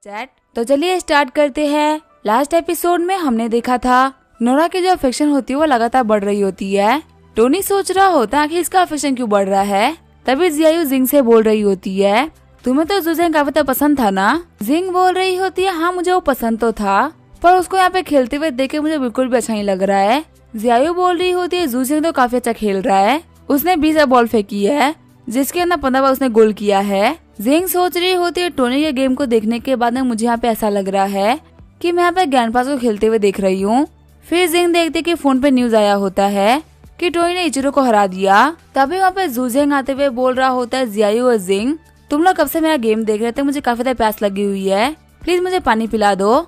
Chat. तो चलिए start करते हैं। लास्ट एपिसोड में हमने देखा था नोरा की जो अफेक्शन होती है वो लगातार बढ़ रही होती है। टोनी सोच रहा होता है कि इसका अफेक्शन क्यों बढ़ रहा है। तभी जियायू जिंग से बोल रही होती है, तुम्हें तो जुजेंग काफी पसंद था ना। जिंग बोल रही होती है, हाँ मुझे वो पसंद तो था, पर उसको यहाँ पे खेलते हुए देख के मुझे बिल्कुल भी अच्छा नहीं लग रहा है। जियायू बोल रही होती है, जुजेंग तो काफी अच्छा खेल रहा है, उसने 20 बॉल फेंकी है जिसके अंदर 15 बार उसने गोल किया है। जिंग सोच रही होती है, टोनी के गेम को देखने के बाद में मुझे यहाँ पे ऐसा लग रहा है कि मैं यहाँ पे ग्रैंडपास को खेलते हुए देख रही हूँ। फिर जिंग देखते कि फोन पे न्यूज आया होता है कि टोनी ने इचिरो को हरा दिया। तभी वहाँ पे जुजेंग आते हुए बोल रहा होता है, जियायू और जिंग तुम लोग कब से मेरा गेम देख रहे थे, मुझे काफी ज्यादा प्यास लगी हुई है, प्लीज मुझे पानी पिला दो।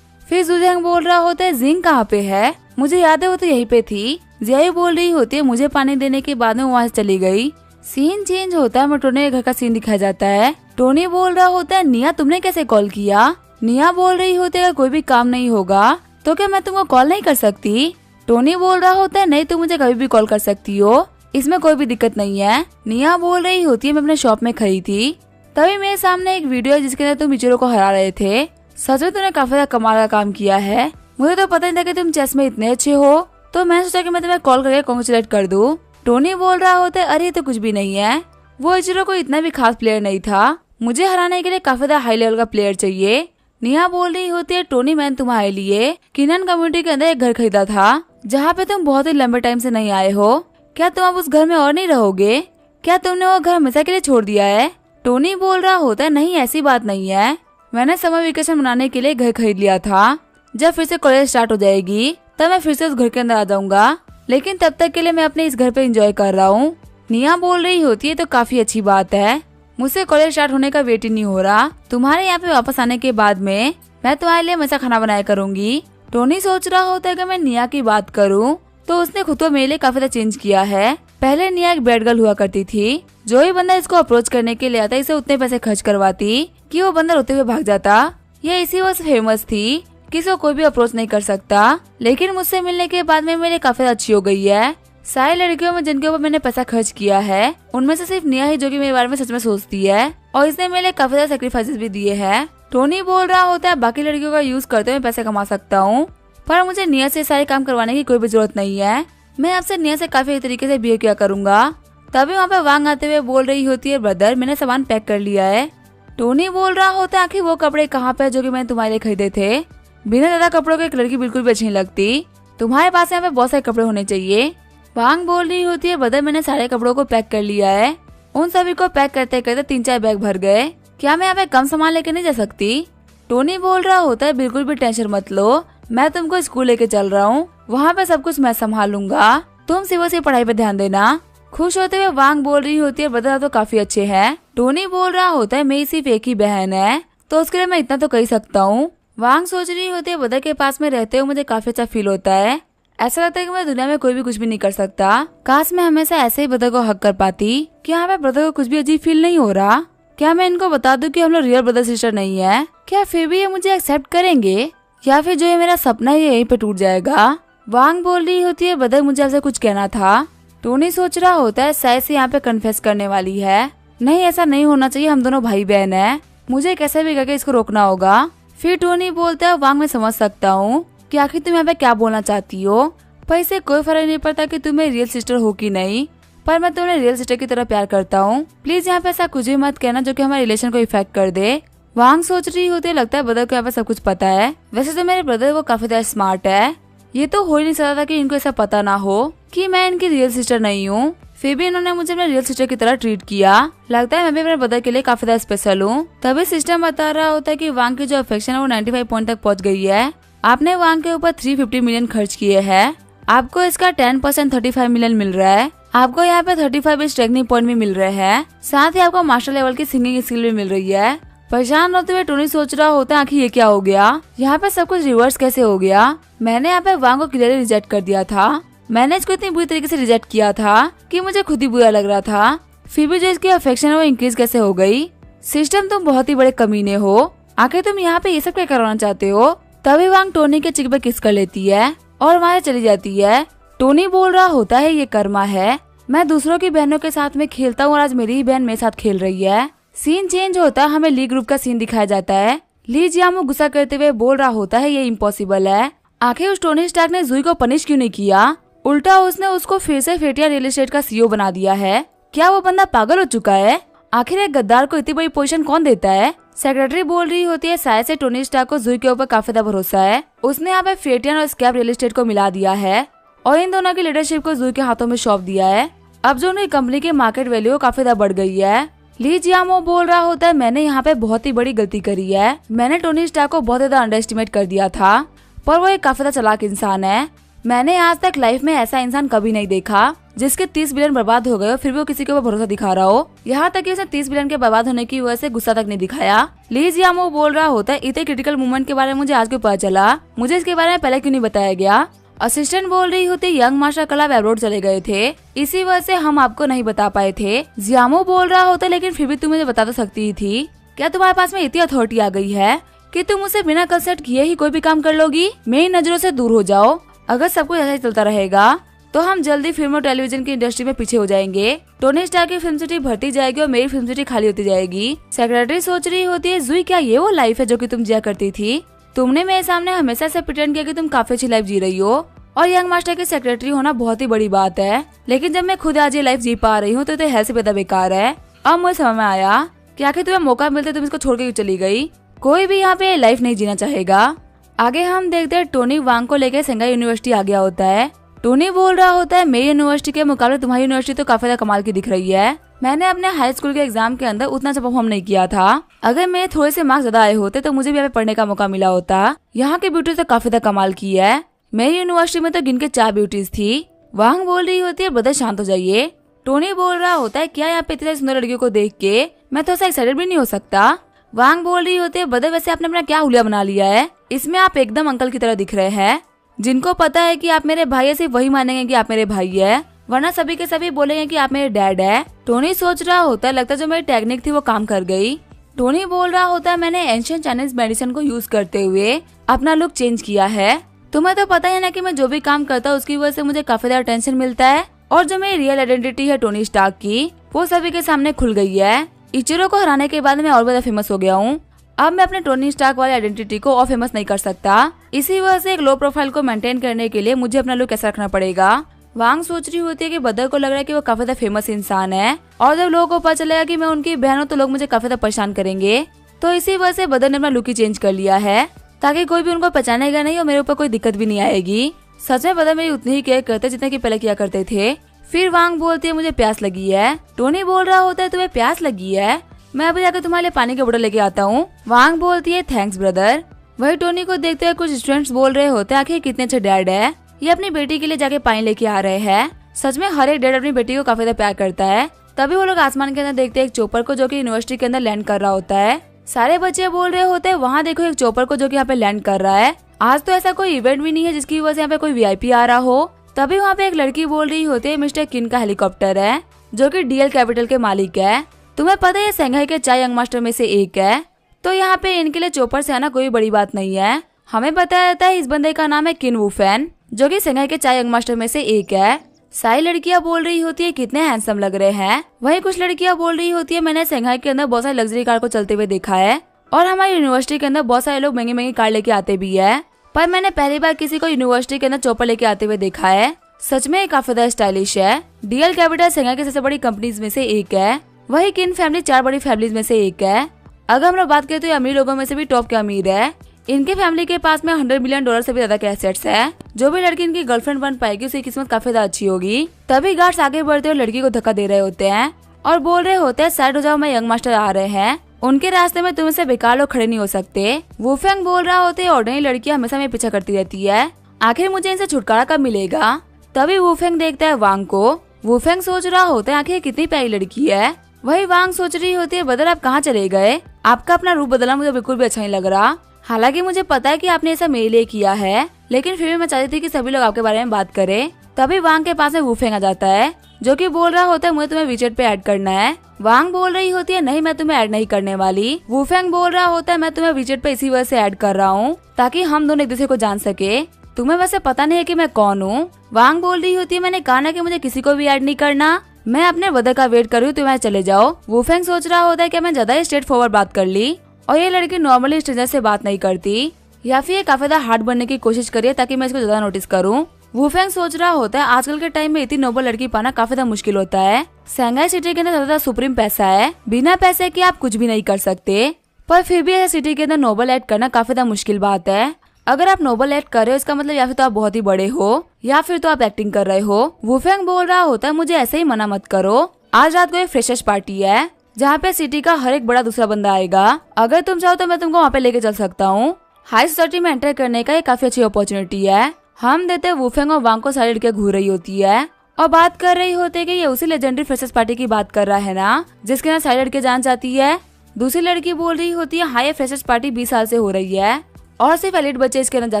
फिर जुजेंग बोल रहा होता है, जिंग कहाँ पे है, मुझे याद है वो तो यहीं पे थी। जियायू बोल रही होती है, मुझे पानी देने के बाद में वहाँ से चली गई। सीन चेंज होता है, मैं टोनी के घर का सीन दिखाया जाता है। टोनी बोल रहा होता है, निया तुमने कैसे कॉल किया। निया बोल रही होती है, कोई भी काम नहीं होगा तो क्या मैं तुमको कॉल नहीं कर सकती। टोनी बोल रहा होता है, नहीं तुम मुझे कभी भी कॉल कर सकती हो, इसमें कोई भी दिक्कत नहीं है। निया बोल रही होती है, मैं अपने शॉप में खड़ी थी, तभी मेरे सामने एक वीडियो है जिसके अंदर तुम इचिरो को हरा रहे थे, सच में तुमने काफी कमाल का काम किया है, मुझे तो पता नहीं था कि तुम चेस में इतने अच्छे हो, तो मैंने सोचा कि मैं तुम्हें कॉल करके कांग्रेचुलेट कर दूं। टोनी बोल रहा होता है, अरे ये तो कुछ भी नहीं है, वो इचिरो को इतना भी खास प्लेयर नहीं था, मुझे हराने के लिए काफी ज्यादा हाई लेवल का प्लेयर चाहिए। निया बोल रही होती है, टोनी मैंने तुम्हारे लिए किनन कम्युनिटी के अंदर एक घर खरीदा था जहाँ पे तुम बहुत ही लंबे टाइम से नहीं आए हो, क्या तुम अब उस घर में और नहीं रहोगे, क्या तुमने वो घर हमेशा के लिए छोड़ दिया है। टोनी बोल रहा होता है, नहीं ऐसी बात नहीं है, मैंने समर वेकेशन मनाने के लिए घर खरीद लिया था, जब फिर से कॉलेज स्टार्ट हो जाएगी तब मैं फिर से उस घर के अंदर आ जाऊंगा, लेकिन तब तक के लिए मैं अपने इस घर पे एंजॉय कर रहा हूँ। निया बोल रही होती है, तो काफी अच्छी बात है, मुझसे कॉलेज स्टार्ट होने का वेट ही नहीं हो रहा, तुम्हारे यहाँ पे वापस आने के बाद में मैं तुम्हारे लिए हमेशा खाना बनाया करूंगी। टोनी सोच रहा होता है कि मैं निया की बात करूं तो उसने खुद को मेरे लिए काफी ज्यादा चेंज किया है। पहले निया एक बैड गर्ल हुआ करती थी, जो ही बंदा इसको अप्रोच करने के लिए आता इसे उतने पैसे खर्च करवाती कि वो बंदा रोते हुए भाग जाता। ये इसी वजह से फेमस थी कि इसको कोई भी अप्रोच नहीं कर सकता, लेकिन मुझसे मिलने के बाद में मेरे काफी अच्छी हो गई है। सारी लड़कियों में जिनके ऊपर मैंने पैसा खर्च किया है उनमें से सिर्फ निया ही जो कि मेरे बारे में सच में सोचती है, और इसने मेरे लिए काफी ज्यादा सेक्रीफाइसेस भी दिए हैं। टोनी बोल रहा होता है, बाकी लड़कियों का यूज करते हुए पैसे कमा सकता हूँ, पर मुझे निया से सारे काम करवाने की कोई भी जरूरत नहीं है, मैं आपसे निया से काफी तरीके से बिहेव किया करूंगा। तभी वहाँ पे वांग आते हुए बोल रही होती है, ब्रदर मैंने सामान पैक कर लिया है। टोनी बोल रहा होता है, आखिर वो कपड़े कहाँ पे जो कि मैंने तुम्हारे लिए खरीदे थे, बिना ज्यादा कपड़ों के एक लड़की बिल्कुल भी अच्छी नहीं लगती, तुम्हारे पास यहाँ पे बहुत सारे कपड़े होने चाहिए। वांग बोल रही होती है, ब्रदर मैंने सारे कपड़ों को पैक कर लिया है, उन सभी को पैक करते करते 3-4 बैग भर गए, क्या मैं यहाँ पे कम सामान लेके नहीं जा सकती। टोनी बोल रहा होता है, बिल्कुल भी टेंशन मत लो, मैं तुमको स्कूल लेके चल रहा हूँ, वहाँ पे सब कुछ मैं संभालूंगा, तुम सिर्फ से पढ़ाई पे ध्यान देना। खुश होते हुए वांग बोल रही होती है, ब्रदर तो काफी अच्छे हैं। टोनी बोल रहा होता है, मेरी सिर्फ एक ही बहन है तो उसके लिए मैं इतना तो कह सकता हूँ। वांग सोच रही होती है, ब्रदर के पास में रहते हुए मुझे काफी अच्छा फील होता है, ऐसा लगता है कि मैं दुनिया में कोई भी कुछ भी नहीं कर सकता, काश मैं हमेशा ऐसे ही ब्रदर को हक कर पाती। क्या यहाँ पे ब्रदर को कुछ भी अजीब फील नहीं हो रहा, क्या मैं इनको बता दूं कि हम लोग रियल ब्रदर सिस्टर नहीं है, क्या फिर भी ये मुझे एक्सेप्ट करेंगे, या फिर जो ये मेरा सपना है ये यहीं पे टूट जाएगा। वांग बोल रही होती है, ब्रदर मुझे आपसे कुछ कहना था। टोनी सोच रहा होता है, शायद से यहाँ पे कन्फेस करने वाली है, नहीं ऐसा नहीं होना चाहिए, हम दोनों भाई बहन है, मुझे कैसे भी करके इसको रोकना होगा। फिर टोनी बोलता है, वांग मैं समझ सकता हूँ कि आखिर तुम यहाँ पे क्या बोलना चाहती हो, पर इससे कोई फर्क नहीं पड़ता कि तुम मेरी रियल सिस्टर हो कि नहीं, पर मैं तुम्हें रियल सिस्टर की तरह प्यार करता हूँ, प्लीज यहाँ पे ऐसा कुछ भी मत कहना जो कि हमारे रिलेशन को इफेक्ट कर दे। वांग सोच रही होती है, लगता है ब्रदर को यहाँ पे सब कुछ पता है, वैसे तो मेरे ब्रदर वो काफी ज्यादा स्मार्ट है, ये तो हो ही नहीं सकता था कि इनको ऐसा पता ना हो कि मैं इनकी रियल सिस्टर नहीं हूँ, फिर भी इन्होंने मुझे अपने रियल सिस्टर की तरह ट्रीट किया, लगता है मैं भी अपने ब्रदर के लिए काफी ज्यादा स्पेशल हूँ। तभी सिस्टम बता रहा होता है कि वांग की जो अफेक्शन है वो 95 पॉइंट तक पहुँच गई है, आपने वांग के ऊपर 350 मिलियन खर्च किए हैं, आपको इसका 10% 35 मिलियन मिल रहा है, आपको यहाँ पे 35 स्ट्रेंथनिंग पॉइंट भी मिल रहे हैं, साथ ही आपको मास्टर लेवल की सिंगिंग स्किल भी मिल रही है। परेशान होते हुए टोनी सोच रहा होता है, आखिर ये क्या हो गया, यहाँ पे सब कुछ रिवर्स कैसे हो गया, मैंने यहाँ पे वांग को क्लियरली रिजेक्ट कर दिया था, मैंने इसको इतनी बुरी तरीके से रिजेक्ट किया था कि मुझे खुद ही बुरा लग रहा था, फिर भी जो इसकी अफेक्शन है वो इंक्रीज कैसे हो गई। सिस्टम तुम बहुत ही बड़े कमीने हो, आखिर तुम यहाँ पे ये सब क्या करवाना चाहते हो। तभी वांग टोनी के चिक पे किस कर लेती है और वहाँ चली जाती है। टोनी बोल रहा होता है, ये कर्मा है, मैं दूसरों की बहनों के साथ में खेलता हूँ और आज मेरी ही बहन मेरे साथ खेल रही है। सीन चेंज होता है, हमें लीग ग्रुप का सीन दिखाया जाता है। ली जियामो गुस्सा करते हुए बोल रहा होता है ये इम्पॉसिबल है। आखिर उस टोनी स्टार्क ने जुई को पनिश क्यों नहीं किया, उल्टा उसने उसको फिर से फेटिया रियल एस्टेट का सीईओ बना दिया है। क्या वो बंदा पागल हो चुका है? आखिर एक गद्दार को इतनी बड़ी पोजीशन कौन देता है? सेक्रेटरी बोल रही होती है शायद से टोनी स्टार्क को जुई के ऊपर काफी ज्यादा भरोसा है। उसने यहाँ पे फेटियन और स्कैप रियल एस्टेट को मिला दिया है और इन दोनों की लीडरशिप को जुई के हाथों में सौंप दिया है। अब जो उनकी कंपनी की मार्केट वैल्यू काफी ज्यादा बढ़ गई है। ली जियामो बोल रहा होता है मैंने यहाँ पे बहुत ही बड़ी गलती करी है। मैंने टोनी स्टार्क को बहुत ज्यादा अंडर एस्टिमेट कर दिया था, पर वो एक काफी ज्यादा चालाक इंसान है। मैंने आज तक लाइफ में ऐसा इंसान कभी नहीं देखा जिसके 30 बिलियन बर्बाद हो गए फिर भी वो किसी के ऊपर भरोसा दिखा रहा हो। यहाँ तक कि उसने 30 बिलियन के बर्बाद होने की वजह से गुस्सा तक नहीं दिखाया। ली जियामो बोल रहा होता है इतने क्रिटिकल मोमेंट के बारे में मुझे आज क्यों पता चला, मुझे इसके बारे में पहले क्यों नहीं बताया गया। असिस्टेंट बोल रही होती यंग मास्टर कल आप अब्रॉड चले गए थे, इसी वजह से हम आपको नहीं बता पाए थे। जियामो बोल रहा होता लेकिन फिर भी तुम मुझे बता तो सकती थी। क्या तुम्हारे पास में इतनी अथॉरिटी आ गई है कि तुम उसे बिना कंसल्ट किए ही कोई भी काम कर लोगी? मेरी नजरों से दूर हो जाओ। अगर सब कुछ ऐसा ही चलता रहेगा तो हम जल्दी फिल्म और टेलीविजन की इंडस्ट्री में पीछे हो जाएंगे। टोनी स्टार्क की फिल्म सिटी भरती जाएगी और मेरी फिल्म सिटी खाली होती जाएगी। सेक्रेटरी सोच रही होती है जुई क्या ये वो लाइफ है जो कि तुम जिया करती थी? तुमने मेरे सामने हमेशा से प्रिटेंड किया कि तुम काफी अच्छी लाइफ जी रही हो और यंग मास्टर की सेक्रेटरी होना बहुत ही बड़ी बात है, लेकिन जब मैं खुद आज ये लाइफ जी पा रही हूँ तो हेल्थ से ज्यादा बेकार है। अब मुझे समझ में आया कि आखिर तुम्हें मौका मिलते तुम इसको छोड़ के चली गई। कोई भी यहाँ पे लाइफ नहीं जीना चाहेगा। आगे हम देखते हैं टोनी वांग को लेकर संघाई यूनिवर्सिटी आ गया होता है। टोनी बोल रहा होता है मेरी यूनिवर्सिटी के मुकाबले तुम्हारी यूनिवर्सिटी तो काफी ज्यादा कमाल की दिख रही है। मैंने अपने हाई स्कूल के एग्जाम के अंदर उतना अच्छा परफॉर्म नहीं किया था। अगर मेरे थोड़े से मार्क्स ज्यादा आए होते तो मुझे भी यहाँ पे पढ़ने का मौका मिला होता। यहाँ की ब्यूटी तो काफी ज्यादा कमाल की है। मेरी यूनिवर्सिटी में तो गिन के 4 ब्यूटीज थी। वांग बोल रही होती है ब्रदर शांत हो जाइए। टोनी बोल रहा होता है क्या यहाँ पे इतनी सुंदर लड़कियों को देख के मैं थोड़ा सा एक्साइटेड भी नहीं हो सकता। वांग बोल रही होती है ब्रदर वैसे आपने अपना क्या हुलिया बना लिया है, इसमें आप एकदम अंकल की तरह दिख रहे हैं। जिनको पता है कि आप मेरे भाई है सिर्फ वही मानेंगे कि आप मेरे भाई है, वरना सभी के सभी बोलेंगे कि आप मेरे डैड है। टोनी सोच रहा होता है लगता है जो मेरी टेक्निक थी वो काम कर गई। टोनी बोल रहा होता है मैंने एंशिएंट चाइनीज मेडिसिन को यूज करते हुए अपना लुक चेंज किया है। तुम्हें तो पता है ना कि मैं जो भी काम करता हूँ उसकी वजह से मुझे काफी ज्यादा टेंशन मिलता है और जो मेरी रियल आइडेंटिटी है टोनी स्टार्क की वो सभी के सामने खुल गई है। इचिरो को हराने के बाद मैं और ज्यादा फेमस हो गया हूँ। अब मैं अपने टोनी स्टार्क वाली आइडेंटिटी को और फेमस नहीं कर सकता। इसी वजह से एक लो प्रोफाइल को मेंटेन करने के लिए मुझे अपना लुक ऐसा रखना पड़ेगा। वांग सोच रही होती है कि बदर को लग रहा है कि वो काफी ज्यादा फेमस इंसान है और जब लोगों को पता चलेगा कि मैं उनकी बहन हूँ तो लोग मुझे काफी ज्यादा परेशान करेंगे। तो इसी वजह से बदर ने अपना लुक ही चेंज कर लिया है ताकि कोई भी उनको पहचानेगा नहीं और मेरे ऊपर कोई दिक्कत भी नहीं आएगी। सच में बदर मेरी उतनी ही केयर करते जितने की पहले किया करते थे। फिर वांग बोलती है मुझे प्यास लगी है। टोनी बोल रहा होता है तुम्हें प्यास लगी है, मैं अभी जाकर तुम्हारे लिए पानी की बोतल लेके आता हूँ। वांग बोलती है थैंक्स ब्रदर। वही टोनी को देखते हुए कुछ स्टूडेंट्स बोल रहे होते हैं आखिर कितने अच्छे डैड है, ये अपनी बेटी के लिए जाके पानी लेके आ रहे हैं। सच में हर एक डैड अपनी बेटी को काफी ज्यादा प्यार करता है। तभी वो लोग आसमान के अंदर देखते हैं एक चोपर को जो कि यूनिवर्सिटी के अंदर लैंड कर रहा होता है। सारे बच्चे बोल रहे होते हैं वहाँ देखो एक चोपर को जो कि यहाँ पे लैंड कर रहा है। आज तो ऐसा कोई इवेंट भी नहीं है जिसकी वजह से यहाँ पे कोई वीआईपी आ रहा हो। तभी वहाँ पे एक लड़की बोल रही होती है मिस्टर किन का हेलीकॉप्टर है जो कि डीएल कैपिटल के मालिक है। तुम्हें पता है ये संघाई के 4 यंग मास्टर में से एक है, तो यहाँ पे इनके लिए चोपर से आना कोई बड़ी बात नहीं है। हमें बताया जाता है इस बंदे का नाम है किन वुफेन जो कि संघाई के 4 यंग मास्टर में से एक है। सारी लड़कियां बोल रही होती है कितने हैंडसम लग रहे हैं। वहीं कुछ लड़कियां बोल रही होती है मैंने संघाई के अंदर बहुत सारी लग्जरी कार को चलते हुए देखा है और हमारी यूनिवर्सिटी के अंदर बहुत सारे लोग महंगी महंगी कार लेके आते भी है, पर मैंने पहली बार किसी को यूनिवर्सिटी के अंदर चोपर लेके आते हुए देखा है। सच में काफी ज्यादा स्टाइलिश है। डीएल कैपिटल संघाई की सबसे बड़ी कंपनीज में से एक है। वही किन फैमिली 4 बड़ी फैमिलीज में से एक है। अगर हम लोग बात करें तो ये अमीर लोगों में से भी टॉप के अमीर है। इनके फैमिली के पास में $100 मिलियन से भी ज्यादा के एसेट्स है। जो भी लड़की इनकी गर्लफ्रेंड बन पाएगी उसकी किस्मत काफी ज्यादा अच्छी होगी। तभी गार्ड्स आगे बढ़ते हुए लड़की को धक्का दे रहे होते हैं और बोल रहे होते हैं साइड हो जाओ, मैं यंग मास्टर आ रहे हैं। उनके रास्ते में तुम से बेकार लोग खड़े नहीं हो सकते। वुफेंग बोल रहा होते हैं ऑर्डिनरी लड़कियां हमेशा मेरे पीछा करती रहती है, आखिर मुझे इनसे छुटकारा कब मिलेगा। तभी वुफेंग देखता है वांग को। वुफेंग सोच रहा होता है आखिर कितनी प्यारी लड़की है। वही वांग सोच रही होती है बदल आप कहाँ चले गए, आपका अपना रूप बदलना मुझे बिल्कुल भी अच्छा नहीं लग रहा। हालांकि मुझे पता है कि आपने ऐसा मेरे लिए किया है, लेकिन फिर भी मैं चाहती थी कि सभी लोग आपके बारे में बात करें। तभी वांग के पास में वुफेंग आ जाता है जो कि बोल रहा होता है मुझे तुम्हें वीचेट पे ऐड करना है। वांग बोल रही होती है नहीं मैं तुम्हें ऐड नहीं करने वाली। वुफेंग बोल रहा होता है मैं तुम्हें वीचेट पे इसी वजह से ऐड कर रहा हूँ ताकि हम दोनों एक दूसरे को जान सके। तुम्हें वैसे पता नहीं है कि मैं कौन हूँ। वांग बोल रही होती है मैंने कहा ना कि मुझे किसी को भी ऐड नहीं करना, मैं अपने बदर का वेट कर रही हूँ, तुम्हें चले जाओ। वुफेंग सोच रहा होता है कि मैं ज्यादा स्ट्रेट फॉरवर्ड बात कर ली और ये लड़की नॉर्मली स्ट्रेंजर से बात नहीं करती, या फिर ये काफी ज्यादा हार्ड बनने की कोशिश करिए ताकि मैं इसको ज्यादा नोटिस करूँ। वुफेंग सोच रहा होता है आजकल के टाइम में इतनी नोबल लड़की पाना काफी ज्यादा मुश्किल होता है। शंघाई सिटी के अंदर ज्यादा सुप्रीम पैसा है, बिना पैसे के आप कुछ भी नहीं कर सकते, पर फिर भी ऐसे सिटी के अंदर नोबल एक्ट करना काफी ज्यादा मुश्किल बात है। अगर आप नोबल एक्ट कर रहे हो इसका मतलब या फिर तो आप बहुत ही बड़े हो या फिर तो आप एक्टिंग कर रहे हो। वुफेंग बोल रहा होता है मुझे ऐसे ही मना मत करो, आज रात को एक फ्रेशर्स पार्टी है जहाँ पे सिटी का हर एक बड़ा दूसरा बंदा आएगा, अगर तुम चाहो तो मैं तुमको वहाँ पे लेके चल सकता हूँ। हाई सोसाइटी में एंटर करने का ये काफी अच्छी अपॉर्चुनिटी है। हम देते वुफेंग और वांग को सारी लड़कियां घूर रही होती है और बात कर रही होती है कि ये उसी लेजेंडरी फ्रेशर्स पार्टी की बात कर रहा है ना जिसके अंदर सारी लड़कियां जान चाहती है। दूसरी लड़की बोल रही होती है हाँ ये फ्रेशर्स पार्टी 20 साल से हो रही है और सिर्फ एलिट बच्चे इसके अंदर जा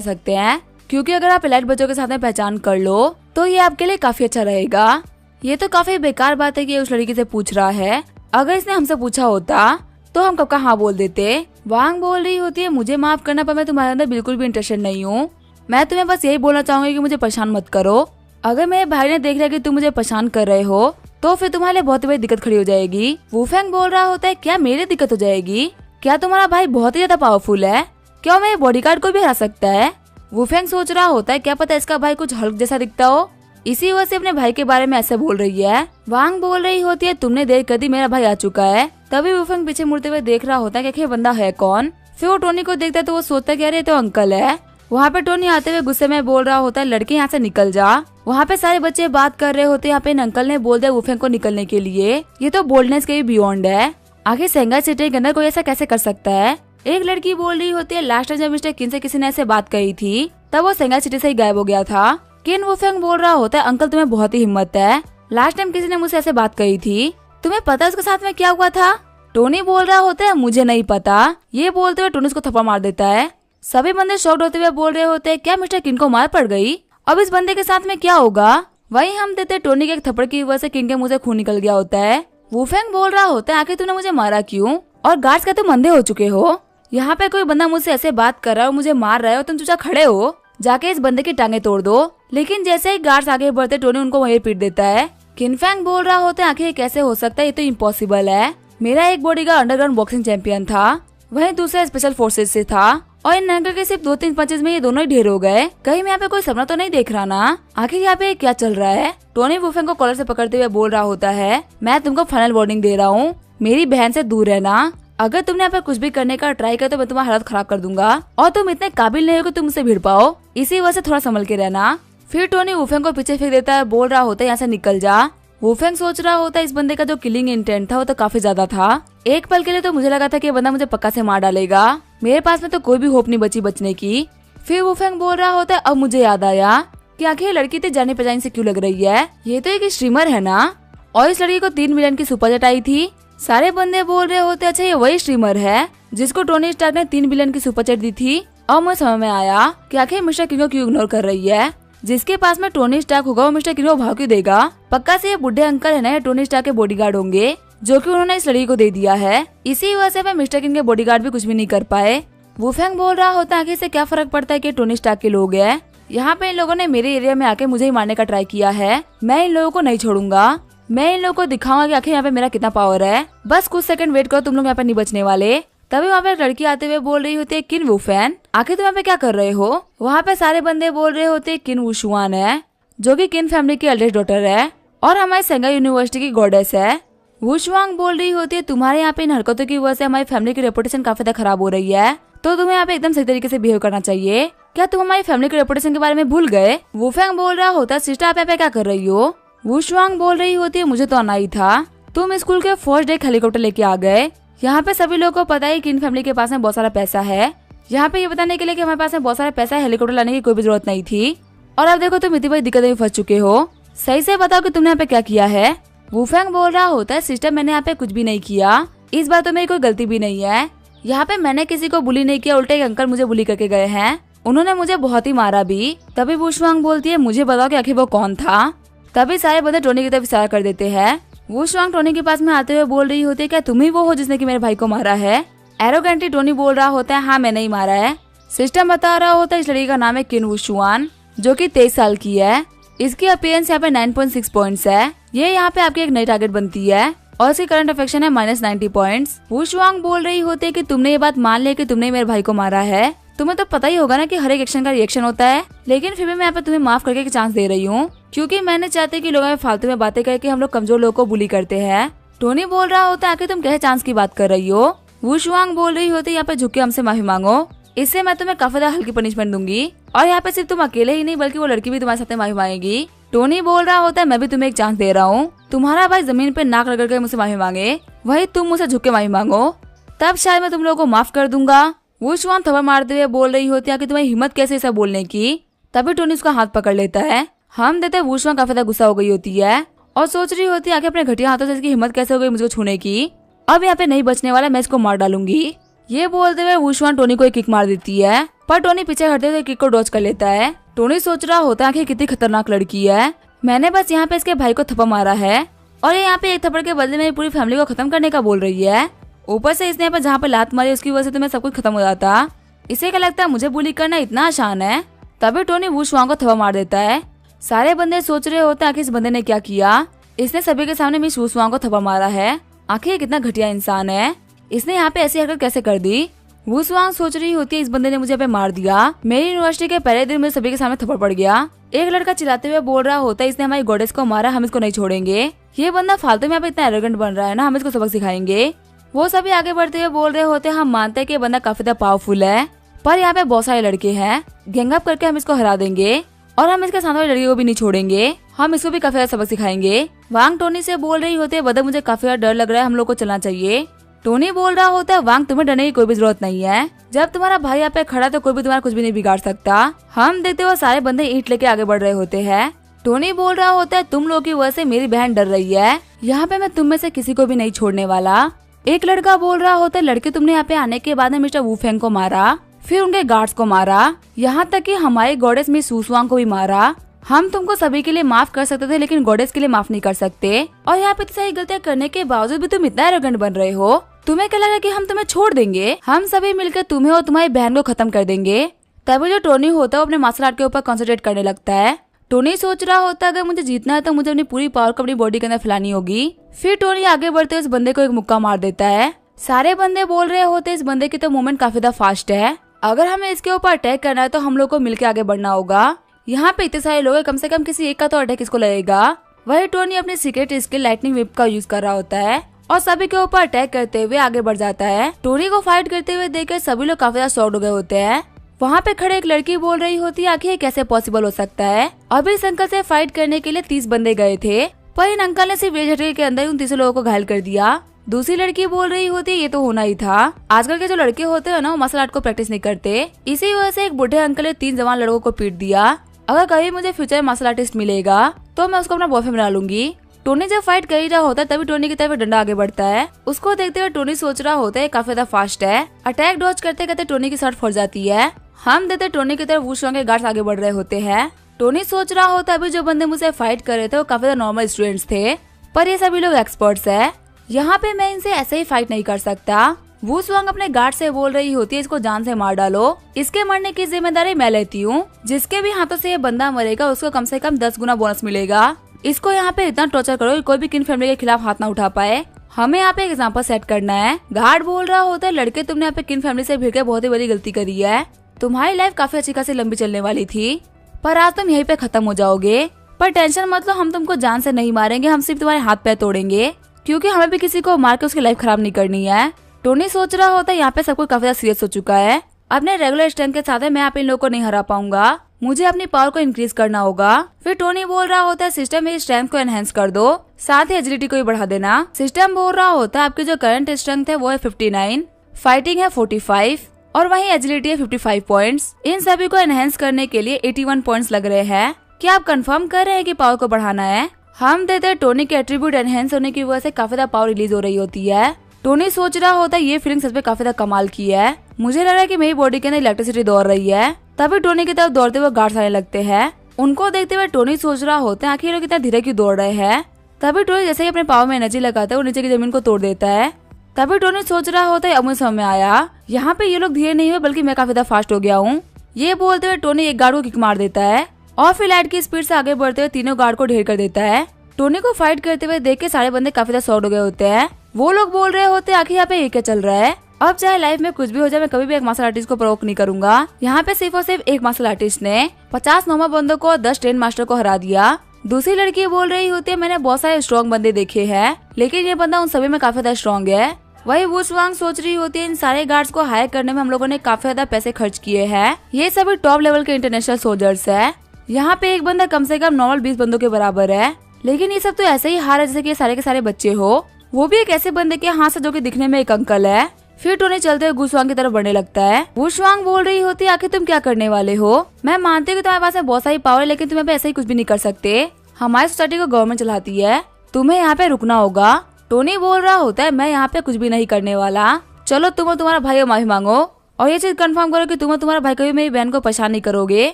सकते हैं, क्योंकि अगर आप एलिट बच्चों के साथ में पहचान कर लो तो ये आपके लिए काफी अच्छा रहेगा। ये तो काफी बेकार बात है कि ये उस लड़की से पूछ रहा है, अगर इसने हमसे पूछा होता तो हम कब का हाँ बोल देते। वांग बोल रही होती है मुझे माफ करना पर मैं तुम्हारे अंदर बिल्कुल भी इंटरेस्टेड नहीं हूँ, मैं तुम्हें बस यही बोलना चाहूंगी कि मुझे परेशान मत करो। अगर मेरे भाई ने देख लिया कि तुम मुझे परेशान कर रहे हो तो फिर तुम्हारे लिए बहुत बड़ी दिक्कत खड़ी हो जाएगी। वुफेंग बोल रहा होता है क्या मेरी दिक्कत हो जाएगी, क्या तुम्हारा भाई बहुत ही ज्यादा पावरफुल है, क्या वो मेरे बॉडीगार्ड को भी हरा सकता है। वुफेंग सोच रहा होता है क्या पता इसका भाई कुछ हल्क जैसा दिखता हो, इसी वजह से अपने भाई के बारे में ऐसे बोल रही है। वांग बोल रही होती है तुमने देर कर दी, मेरा भाई आ चुका है। तभी वुफेंग पीछे मुड़ते हुए देख रहा होता है कि ये बंदा है कौन। फिर वो टोनी को देखता है तो वो सोचता है कि अरे तो अंकल है। वहाँ पे टोनी आते हुए गुस्से में बोल रहा होता है लड़के यहाँ से निकल जा। वहाँ पे सारे बच्चे बात कर रहे होते हैं, यहाँ पे अंकल ने बोल दिया वुफेंग को निकलने के लिए, ये तो बोल्डनेस के भी बियॉन्ड है। आखिर शंघाई सिटी के अंदर कोई ऐसा कैसे कर सकता है। एक लड़की बोल रही होती है लास्ट टाइम जब मिस्टर किन से किसी ने ऐसे बात कही थी तब वो शंघाई सिटी से ही गायब हो गया था। किन वुफेंग बोल रहा होता है अंकल तुम्हें बहुत ही हिम्मत है, लास्ट टाइम किसी ने मुझसे ऐसे बात कही थी, तुम्हें पता है उसके साथ में क्या हुआ था। टोनी बोल रहा होता है मुझे नहीं पता। ये बोलते हुए टोनी उसको थप्पड़ मार देता है। सभी बंदे शॉक्ड होते हुए बोल रहे होते हैं क्या मिस्टर किन को मार पड़ गई, अब इस बंदे के साथ में क्या होगा। वहीं हम देते टोनी के एक थप्पड़ की वजह से किन के मुंह से खून निकल गया होता है। वुफेंग बोल रहा होता है आखिर तूने मुझे मारा क्यों, और गार्ड्स कहते तुम अंधे हो चुके हो, यहाँ पे कोई बंदा मुझसे ऐसे बात कर रहा है और मुझे मार रहा है और तुम चुपचाप खड़े हो, जाके इस बंदे की टांगे तोड़ दो। लेकिन जैसे ही गार्ड्स आगे बढ़ते टोनी उनको वहीं पीट देता है। किनफैंग बोल रहा होता है आखिर कैसे हो सकता है, ये तो इम्पॉसिबल है। मेरा एक बॉडीगार्ड अंडरग्राउंड बॉक्सिंग चैंपियन था, वहीं दूसरा स्पेशल फोर्सेज से था, और इन नंगर के सिर्फ 2-3 पंचेज में ये दोनों ही ढेर हो गए। कहीं मैं यहाँ पे कोई सपना तो नहीं देख रहा ना, आखिर यहाँ पे क्या चल रहा है। टोनी वुफेंग को कॉलर से पकड़ते हुए बोल रहा होता है मैं तुमको फाइनल वार्निंग दे रहा हूँ, मेरी बहन से दूर रहना। अगर तुमने यहाँ पे कुछ भी करने का ट्राई किया तो मैं तुम्हारी हालत खराब कर दूंगा, और तुम इतने काबिल नहीं हो कि तुम मुझसे भिड़ पाओ, इसी वजह से थोड़ा संभल के रहना। फिर टोनी वुफेंग को पीछे फेंक देता है, बोल रहा होता है यहाँ से निकल जा। वुफेंग सोच रहा होता है इस बंदे का जो किलिंग इंटेंट था वो तो काफी ज्यादा था। एक पल के लिए तो मुझे लगा था कि ये बंदा मुझे पक्का से मार डालेगा, मेरे पास में तो कोई भी होप नहीं बची बचने की। फिर वुफेंग बोल रहा होता है अब मुझे याद आया कि आखिर ये लड़की इतनी जानी पहचानी से क्यों लग रही है, ये तो एक स्ट्रीमर है ना, और इस लड़की को 3 मिलियन की सुपर चैट आई थी। सारे बंदे बोल रहे होते अच्छा ये वही स्ट्रीमर है जिसको टोनी स्टार्क ने 3 बिलियन की सुपर चैट दी थी। और मुझे समझ में आया कि आखिर मिस्टर किंग को क्यों इग्नोर कर रही है, जिसके पास में टोनी स्टार्क होगा वो मिस्टर किंग को भाव क्यों देगा। पक्का से ये बुढ़े अंकल है ना, ये टोनी स्टार्क के बॉडीगार्ड होंगे जो कि उन्होंने इस लड़की को दे दिया है, इसी वजह से मिस्टर किंग के बॉडीगार्ड भी कुछ भी नहीं कर पाए। वुफेंग बोल रहा होता है कि इससे क्या फर्क पड़ता है कि टोनी स्टार्क के लोग हैं, यहाँ पे इन लोगों ने मेरे एरिया में आके मुझे ही मारने का ट्राई किया है, मैं इन लोगों को नहीं छोड़ूंगा, मैं इन लोगों को दिखाऊंगा कि आखिर यहाँ पे मेरा कितना पावर है। बस कुछ सेकंड वेट करो, तुम लोग यहाँ पे नहीं बचने वाले। तभी वहाँ पे एक लड़की आते हुए बोल रही होती है किन वुफेन, आखिर तुम यहाँ पे क्या कर रहे हो। वहाँ पे सारे बंदे बोल रहे होते हैं किन वुशुआन है जो कि किन फैमिली की एल्डेस्ट डॉटर है और हमारी शंघाई यूनिवर्सिटी की गॉडेस है। वुशुआंग बोल रही होती है तुम्हारे यहाँ पे इन हरकतों की वजह से हमारी फैमिली की रेपुटेशन काफी ज्यादा खराब हो रही है, तो तुम्हें यहाँ पे एकदम सही तरीके से बिहेव करना चाहिए। क्या तुम हमारी फैमिली की रेपुटेशन के बारे में भूल गए। वुफेंग बोल रहा होता है सिस्टर आप यहाँ पे क्या कर रही हो। वुशुआंग बोल रही होती है मुझे तो आना ही था, तुम स्कूल के फर्स्ट डे हेलीकॉप्टर लेके आ गए। यहाँ पे सभी लोगों को पता है कि इन फैमिली के पास में बहुत सारा पैसा है, यहाँ पे ये बताने के लिए कि हमारे पास में बहुत सारा पैसा है, हेलीकॉप्टर लाने की कोई भी जरूरत नहीं थी। और अब देखो तुम इतनी बड़ी दिक्कत में फंस चुके हो, सही से बताओ कि तुमने यहाँ पे क्या किया है। वुफेंग बोल रहा होता है सिस्टर मैंने यहाँ पे कुछ भी नहीं किया, इस बार तो मेरी कोई गलती भी नहीं है, यहाँ पे मैंने किसी को बुली नहीं किया, उल्टे एक अंकल मुझे बुली करके गए हैं, उन्होंने मुझे बहुत ही मारा भी। तभी वुशुआंग बोलती है मुझे बताओ कि आखिर वो कौन था। तभी सारे बंदे टोनी की तरफ इशारा कर देते हैं। वुशुआंग टोनी के पास में आते हुए बोल रही होती है क्या तुम ही वो हो जिसने कि मेरे भाई को मारा है। एरोगेंटली टोनी बोल रहा होता है हाँ मैंने ही मारा है। सिस्टम बता रहा होता है इस लड़की का नाम है किन वुशुआन जो कि 23 साल की है, इसकी अपीयरेंस यहाँ पे 9.6 पॉइंट्स है, ये यहाँ पे आपकी एक नई टारगेट बनती है। और इसकी करंट अफेक्शन है -90 पॉइंट्स। वू शुआंग बोल रही होती है कि तुमने ये बात मान लिया कि तुमने मेरे भाई को मारा है। तुम्हें तो पता ही होगा ना कि हर एक एक्शन का रिएक्शन होता है, लेकिन फिर भी मैं यहाँ पे तुम्हें माफ करके एक चांस दे रही हूँ, क्योंकि मैंने चाहते कि लोग हमें फालतू में बातें करके हम लोग कमजोर लोगों को बुली करते हैं। टोनी बोल रहा होता है आखिर तुम कैसे चांस की बात कर रही हो। वू शुआंग बोल रही होती है यहाँ पे झुक के हमसे माफी मांगो, इससे मैं तुम्हें काफी ज्यादा हल्की पनिशमेंट दूंगी, और यहाँ पे सिर्फ तुम अकेले ही नहीं बल्कि वो लड़की भी तुम्हारे साथ माफी मांगेगी। टोनी बोल रहा होता है मैं भी तुम्हें एक चांस दे रहा हूँ, तुम्हारा भाई जमीन पे नाक रगड़ कर मुझसे माफी मांगे, वही तुम मुझसे झुक के माफी मांगो, तब शायद मैं तुम लोगों को माफ कर दूंगा। वो शुआंग थप्पड़ मारते हुए बोल रही होती है कि तुम्हें हिम्मत कैसे ऐसा बोलने की। तभी टोनी उसका हाथ पकड़ लेता है। हम देते वो शुआंग काफी ज्यादा गुस्सा हो गई होती है और सोच रही होती है आखिर अपने घटिया हाथों से इसकी हिम्मत कैसे हो गई मुझको छूने की। अब यहाँ पे नहीं बचने वाला, मैं इसको मार डालूंगी। ये बोलते हुए वो शुआंग टोनी को एक किक मार देती है, पर टोनी पीछे हटते हुए किक को डॉज कर लेता है। टोनी सोच रहा होता है कि कितनी खतरनाक लड़की है, मैंने बस यहाँ पे इसके भाई को थप्पड़ मारा है और ये यहाँ पे एक थप्पड़ के बदले में पूरी फैमिली को खत्म करने का बोल रही है। ऊपर से इसने यहाँ पे जहाँ पे लात मारी उसकी वजह से तो मैं सब कुछ खत्म हो जाता। इसे क्या लगता है मुझे बुली करना इतना आसान है। तभी टोनी वू शुआंग को थप्पड़ मार देता है। सारे बंदे सोच रहे होते हैं आखिर इस बंदे ने क्या किया, इसने सभी के सामने मिस वू शुआंग को थप्पड़ मारा है, आखिर कितना घटिया इंसान है, इसने यहाँ पे ऐसी हरकत कैसे कर दी। वू शुआंग सोच रही होती है इस बंदे ने मुझे पे मार दिया, मेरी यूनिवर्सिटी के पहले दिन में सभी के सामने थप्पड़ पड़ गया। एक लड़का चिल्लाते हुए बोल रहा होता है इसने हमारी गॉडेस को मारा, हम इसको नहीं छोड़ेंगे, ये बंदा फालतू में यहाँ पे इतना एरोगेंट बन रहा है ना, हम इसको सबक सिखाएंगे। वो सभी आगे बढ़ते हुए बोल रहे होते हैं हम मानते हैं कि बंदा काफी ज्यादा पावरफुल है, पर यहाँ पे बहुत सारे लड़के हैं, गैंग अप करके हम इसको हरा देंगे और हम इसके साथ वाली लड़की को भी नहीं छोड़ेंगे, हम इसको भी काफी ज्यादा सबक सिखाएंगे। वांग टोनी से बोल रही होती है बदर मुझे काफी ज्यादा डर लग रहा है, हम लोग को चलना चाहिए। टोनी बोल रहा होता है वांग तुम्हें डरने की कोई भी जरूरत नहीं है, जब तुम्हारा भाई यहाँ पे खड़ा तो कोई भी तुम्हारा कुछ भी नहीं बिगाड़ सकता। हम देखते हुए सारे बंदे ईंट लेके आगे बढ़ रहे होते हैं। टोनी बोल रहा होता है तुम लोगों की वजह से मेरी बहन डर रही है, यहाँ पे मैं तुम में से किसी को भी नहीं छोड़ने वाला। एक लड़का बोल रहा होता है लड़के तुमने यहाँ पे आने के बाद में मिस्टर वू फेंग को मारा, फिर उनके गार्ड्स को मारा, यहाँ तक कि हमारी गॉडेस मिस वू शुआंग को भी मारा। हम तुमको सभी के लिए माफ कर सकते थे लेकिन गॉडेस के लिए माफ नहीं कर सकते, और यहाँ पे सारी गलतियाँ करने के बावजूद भी तुम इतना एरोगेंट बन रहे हो। तुम्हें क्या लगा कि हम तुम्हें छोड़ देंगे, हम सभी मिलकर तुम्हें और तुम्हारी बहन को खत्म कर देंगे। तभी जो टोनी होता है वो अपने मार्शल आर्ट के ऊपर कंसंट्रेट करने लगता है। टोनी सोच रहा होता है अगर मुझे जीतना है तो मुझे अपनी पूरी पावर को अपनी बॉडी के अंदर फैलानी होगी। फिर टोनी आगे बढ़ते हुए इस बंदे को एक मुक्का मार देता है। सारे बंदे बोल रहे होते इस बंदे की तो मूवमेंट काफी ज्यादा फास्ट है, अगर हमें इसके ऊपर अटैक करना है तो हम लोग को मिलकर आगे बढ़ना होगा। यहाँ पे इतने सारे लोग हैं, कम से कम किसी एक का तो अटैक इसको लगेगा। वही टोनी अपने सीक्रेट स्किल लाइटनिंग व्हिप का यूज कर रहा होता है और सभी के ऊपर अटैक करते हुए आगे बढ़ जाता है। टोनी को फाइट करते हुए देखकर सभी लोग काफी ज्यादा शॉक्ड हो गए होते हैं। वहाँ पे खड़े एक लड़की बोल रही होती है आखिर कैसे पॉसिबल हो सकता है, अभी इस अंकल से फाइट करने के लिए 30 बंदे गए थे, पर इन अंकल ने सिर्फ 1 झटके के अंदर उन 30 लोगों को घायल कर दिया। दूसरी लड़की बोल रही होती है ये तो होना ही था, आजकल के जो लड़के होते हैं ना वो मार्शल आर्ट को प्रैक्टिस नहीं करते, इसी वजह से एक बूढ़े अंकल ने 3 जवान लड़कों को पीट दिया। अगर कभी मुझे फ्यूचर मार्शल आर्टिस्ट मिलेगा तो मैं उसको अपना बॉयफ्रेंड बना लूंगी। टोनी जब फाइट कर ही रहा होता है तभी टोनी की तरफ डंडा आगे बढ़ता है। उसको देखते हुए टोनी सोच रहा होता है काफी ज्यादा फास्ट है। अटैक डॉज करते करते टोनी की शर्ट फट जाती है। हम देखते टोनी की तरफ वू शुआंग के गार्ड्स आगे बढ़ रहे होते हैं। टोनी सोच रहा होता है अभी जो बंदे मुझे फाइट कर रहे थे वो काफी ज्यादा नॉर्मल स्टूडेंट्स थे, पर ये सभी लोग एक्सपर्ट्स है, यहाँ पे मैं इनसे ऐसे ही फाइट नहीं कर सकता। वू शुआंग अपने गार्ड से बोल रही होती है इसको जान से मार डालो, इसके मरने की जिम्मेदारी मैं लेती हूँ, जिसके भी हाथों से ये बंदा मरेगा उसको कम से कम 10 गुना बोनस मिलेगा। इसको यहाँ पे इतना टॉर्चर करो कि कोई भी किन फैमिली के खिलाफ हाथ ना उठा पाए, हमें यहाँ पे एक एग्जाम्पल सेट करना है। गार्ड बोल रहा होता है लड़के तुमने यहाँ पे किन फैमिली से भिड़ के बहुत ही बड़ी गलती करी है, तुम्हारी लाइफ काफी अच्छी खासी लंबी चलने वाली थी, पर आज तुम यहीं पे खत्म हो जाओगे। पर टेंशन मत लो, हम तुमको जान से नहीं मारेंगे, हम सिर्फ तुम्हारे हाथ पैर तोड़ेंगे, क्योंकि हमें भी किसी को मार के उसकी लाइफ खराब नहीं करनी है। टोनी सोच रहा होता है यहाँ पे सब कुछ काफी ज्यादा सीरियस हो चुका है, अपने रेगुलर स्ट्रेंथ के साथ मैं यहाँ पे इन लोगों को नहीं हरा पाऊंगा, मुझे अपनी पावर को इंक्रीज करना होगा। फिर टोनी बोल रहा होता है सिस्टम मेरी स्ट्रेंथ को एनहेंस कर दो, साथ ही एजिलिटी को भी बढ़ा देना। सिस्टम बोल रहा होता है आपकी जो करंट स्ट्रेंथ है वो है 59, फाइटिंग है 45 और वहीं एजिलिटी है 55 पॉइंट्स। इन सभी को एनहेंस करने के लिए 81 पॉइंट्स लग रहे हैं। क्या आप कंफर्म कर रहे हैं कि पावर को बढ़ाना है? हम देते हैं टोनी के एट्रीब्यूट एनहेंस होने की वजह से काफी ज्यादा पावर रिलीज हो रही होती है। टोनी सोच रहा होता है ये फीलिंग सच में काफी ज्यादा कमाल की है, मुझे लग रहा है कि मेरी बॉडी के अंदर इलेक्ट्रिसिटी दौड़ रही है। तभी टोनी की तरफ दौड़ते हुए गार्ड्स आने लगते हैं। उनको देखते हुए टोनी सोच रहा होता है आखिर लोग कितना धीरे क्यों दौड़ रहे हैं। तभी टोनी जैसे ही अपने पावर में एनर्जी लगाता है वो नीचे की जमीन को तोड़ देता है। तभी टोनी सोच रहा होता है अब मुझे समझ में आया, यहाँ पे ये लोग धीरे नहीं हुए बल्कि मैं काफी ज्यादा फास्ट हो गया हूँ। ये बोलते हुए टोनी एक गार्ड को किक मार देता है और फिर लाइट की स्पीड से आगे बढ़ते हुए तीनों गार्ड को ढेर कर देता है। टोनी को फाइट करते हुए देख के सारे बंदे काफी ज्यादा शॉक्ड हो गए होते हैं। वो लोग बोल रहे होते हैं आखिर यहाँ पे ये क्या चल रहा है। अब चाहे लाइफ में कुछ भी हो जाए, मैं कभी भी एक मार्शल आर्टिस्ट को प्रोवोक नहीं करूंगा। यहाँ पे सिर्फ और सिर्फ एक मार्शल आर्टिस्ट ने 50 नॉर्मल बंदों को और 10 ट्रेन मास्टर को हरा दिया। दूसरी लड़की बोल रही होती है मैंने बहुत सारे स्ट्रॉन्ग बंदे देखे हैं, लेकिन ये बंदा उन सभी में काफी ज्यादा स्ट्रॉन्ग है। वही वू स्वांग सोच रही होती है इन सारे गार्ड्स को हायर करने में हम लोगों ने काफी ज्यादा पैसे खर्च किए हैं। ये सभी टॉप लेवल के इंटरनेशनल सोल्जर्स है। यहाँ पे एक बंदा कम से कम नॉर्मल 20 बंदों के बराबर है, लेकिन ये सब तो ऐसे ही हार है जैसे कि ये सारे के सारे बच्चे हो, वो भी एक ऐसे बंदे के हाथ से जो कि दिखने में एक अंकल है। फिर टोनी चलते हुए वूशवांग की तरफ बढ़ने लगता है। वूशवांग बोल रही होती है आखिर तुम क्या करने वाले हो। मैं मानती हूँ कि तुम्हारे पास बहुत सारी पावर है, लेकिन तुम्हें ऐसे ही कुछ भी नहीं कर सकते। हमारी सोसाइटी को गवर्नमेंट चलाती है, तुम्हें यहाँ पे रुकना होगा। टोनी बोल रहा होता है मैं यहाँ पे कुछ भी नहीं करने वाला। चलो तुम और तुम्हारा भाई माफी मांगो और ये चीज कंफर्म करो कि तुम और तुम्हारा भाई कभी मेरी बहन को परेशान नहीं करोगे।